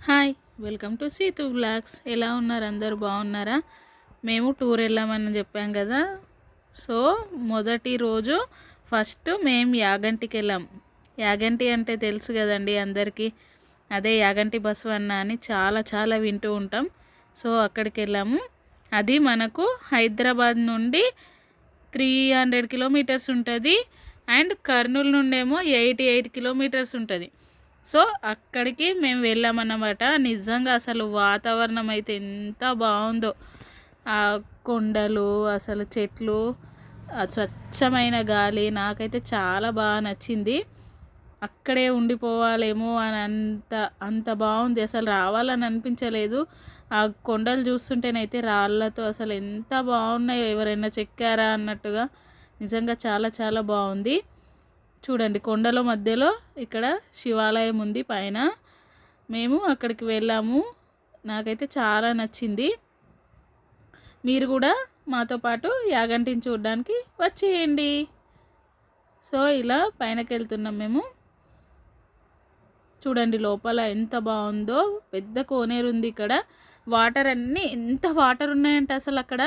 Hi, welcome to Seethu vlogs. ఎలా ఉన్నారు? అందరూ బాగున్నారా? మేము టూర్ వెళ్ళామని చెప్పాం కదా. సో మొదటి రోజు ఫస్ట్ మేము యాగంటికి వెళ్ళాం. యాగంటి అంటే తెలుసు కదండి అందరికీ. అదే యాగంటి బసవన్న అని చాలా చాలా వింటూ ఉంటాం. సో అక్కడికి వెళ్ళాము. అది మనకు హైదరాబాద్ నుండి 300 కిలోమీటర్స్ ఉంటుంది. అండ్ కర్నూలు నుండేమో 88 కిలోమీటర్స్ ఉంటుంది. సో అక్కడికి మేము వెళ్ళామన్నమాట. నిజంగా అసలు వాతావరణం అయితే ఎంత బాగుందో, ఆ కొండలు, అసలు చెట్లు, స్వచ్ఛమైన గాలి నాకైతే చాలా బాగా నచ్చింది. అక్కడే ఉండిపోవాలేమో అని అంత అంత బాగుంది. అసలు రావాలని అనిపించలేదు. ఆ కొండలు చూస్తుంటేనైతే రాళ్ళతో అసలు ఎంత బాగున్నాయో, ఎవరైనా చెక్కారా అన్నట్టుగా నిజంగా చాలా చాలా బాగుంది. చూడండి, కొండల మధ్యలో ఇక్కడ శివాలయం ఉంది పైన. మేము అక్కడికి వెళ్ళాము. నాకైతే చాలా నచ్చింది. మీరు కూడా మాతో పాటు యాగంటిని చూడడానికి వచ్చేయండి. సో ఇలా పైనకి వెళ్తున్నాం మేము. చూడండి లోపల ఎంత బాగుందో. పెద్ద కోనేరు ఉంది ఇక్కడ. వాటర్ అన్నీ ఎంత వాటర్ ఉన్నాయంటే అసలు అక్కడ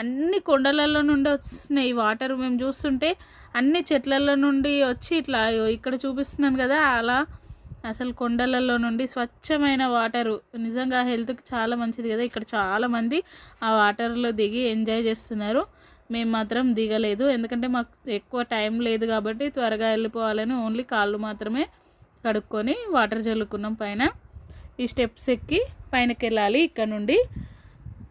అన్ని కొండలలో నుండి వస్తున్నాయి వాటర్. మేము చూస్తుంటే అన్ని చెట్లలో నుండి వచ్చి ఇట్లా ఇక్కడ చూపిస్తున్నాను కదా, అలా అసలు కొండలలో నుండి స్వచ్ఛమైన వాటరు. నిజంగా హెల్త్కి చాలా మంచిది కదా. ఇక్కడ చాలామంది ఆ వాటర్లో దిగి ఎంజాయ్ చేస్తున్నారు. మేము మాత్రం దిగలేదు, ఎందుకంటే మాకు ఎక్కువ టైం లేదు కాబట్టి త్వరగా వెళ్ళిపోవాలని ఓన్లీ కాళ్ళు మాత్రమే కడుక్కొని వాటర్ చల్లుకున్నాం పైన. ఈ స్టెప్స్ ఎక్కి పైనకి వెళ్ళాలి ఇక్కడ నుండి.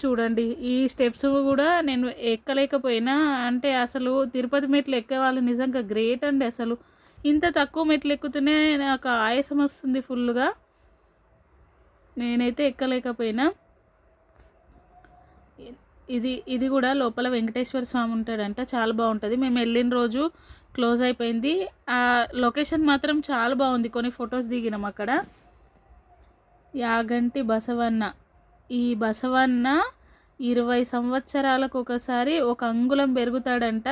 చూడండి, ఈ స్టెప్స్ కూడా నేను ఎక్కలేకపోయినా. అంటే అసలు తిరుపతి మెట్లు ఎక్కే వాళ్ళు నిజంగా గ్రేట్ అండి. అసలు ఇంత తక్కువ మెట్లు ఎక్కుతూనే నాకు ఆయాసం వస్తుంది ఫుల్గా. నేనైతే ఎక్కలేకపోయినా. ఇది కూడా లోపల వెంకటేశ్వర స్వామి ఉంటాడంట, చాలా బాగుంటుంది. మేము వెళ్ళిన రోజు క్లోజ్ అయిపోయింది. ఆ లొకేషన్ మాత్రం చాలా బాగుంది. కొన్ని ఫొటోస్ దిగినాం అక్కడ. యాగంటి బసవన్న. ఈ బసవన్న 20 సంవత్సరాలకు ఒకసారి ఒక అంగుళం పెరుగుతాడంట.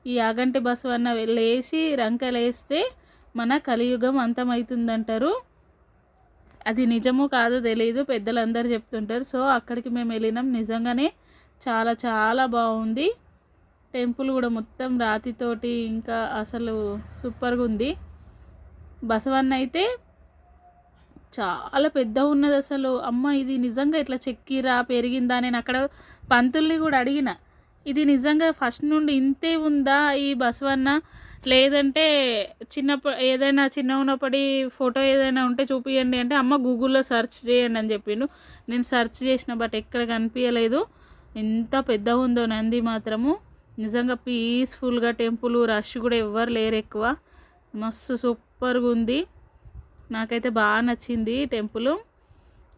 ఈ యాగంటి బసవన్న లేచి రంకెలేస్తే మన కలియుగం అంతమవుతుందంటారు. అది నిజమో కాదో తెలియదు, పెద్దలందరూ చెప్తుంటారు. సో అక్కడికి మేము వెళ్ళినాం. నిజంగానే చాలా చాలా బాగుంది. టెంపుల్ కూడా మొత్తం రాతితోటి, ఇంకా అసలు సూపర్గా ఉంది. బసవన్న అయితే చాలా పెద్దగా ఉన్నది అసలు. అమ్మ, ఇది నిజంగా ఇట్లా చెక్కిరా పెరిగిందా? నేను అక్కడ పంతుల్ని కూడా అడిగిన, ఇది నిజంగా ఫస్ట్ నుండి ఇంతే ఉందా ఈ బసవన్న, లేదంటే ఏదైనా చిన్న ఉన్నప్పటి ఫోటో ఏదైనా ఉంటే చూపించండి అంటే, అమ్మ గూగుల్లో సెర్చ్ చేయండి అని చెప్పిండు. నేను సెర్చ్ చేసిన, బట్ ఎక్కడ కనిపించలేదు. ఎంత పెద్దగా ఉందో నంది మాత్రము. నిజంగా పీస్ఫుల్గా టెంపుల్, రష్ కూడా ఎవ్వరు లేరు ఎక్కువ. మస్తు సూపర్గా ఉంది. నాకైతే బాగా నచ్చింది టెంపుల్.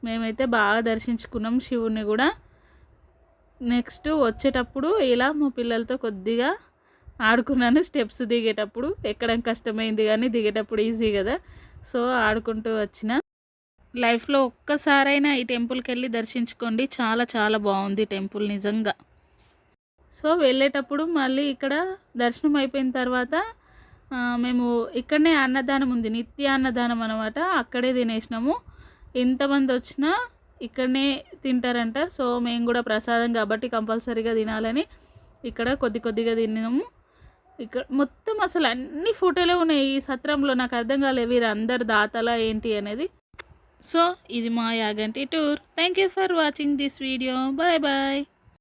మేమైతే బాగా దర్శించుకున్నాం శివుణ్ణి కూడా. నెక్స్ట్ వచ్చేటప్పుడు ఇలా మా పిల్లలతో కొద్దిగా ఆడుకున్నాను. స్టెప్స్ దిగేటప్పుడు ఎక్కడం కష్టమైంది, కానీ దిగేటప్పుడు ఈజీ కదా. సో ఆడుకుంటూ వచ్చిన. లైఫ్లో ఒక్కసారైనా ఈ టెంపుల్కి వెళ్ళి దర్శించుకోండి. చాలా చాలా బాగుంది టెంపుల్ నిజంగా. సో వెళ్ళేటప్పుడు మళ్ళీ ఇక్కడ దర్శనం అయిపోయిన తర్వాత మేము ఇక్కడనే అన్నదానం ఉంది, నిత్య అన్నదానం అనమాట. అక్కడే తినేసినాము. ఎంతమంది వచ్చినా ఇక్కడనే తింటారంట. సో మేము కూడా ప్రసాదం కాబట్టి కంపల్సరీగా తినాలని ఇక్కడ కొద్దిగా తిన్నాము. ఇక్కడ మొత్తం అసలు అన్ని ఫోటోలే ఉన్నాయి ఈ సత్రంలో. నాకు అర్థం కాలేదు వీరందరు దాతలా ఏంటి అనేది. సో ఇది మా Yaganti tour. Thank you for watching this video. Bye bye.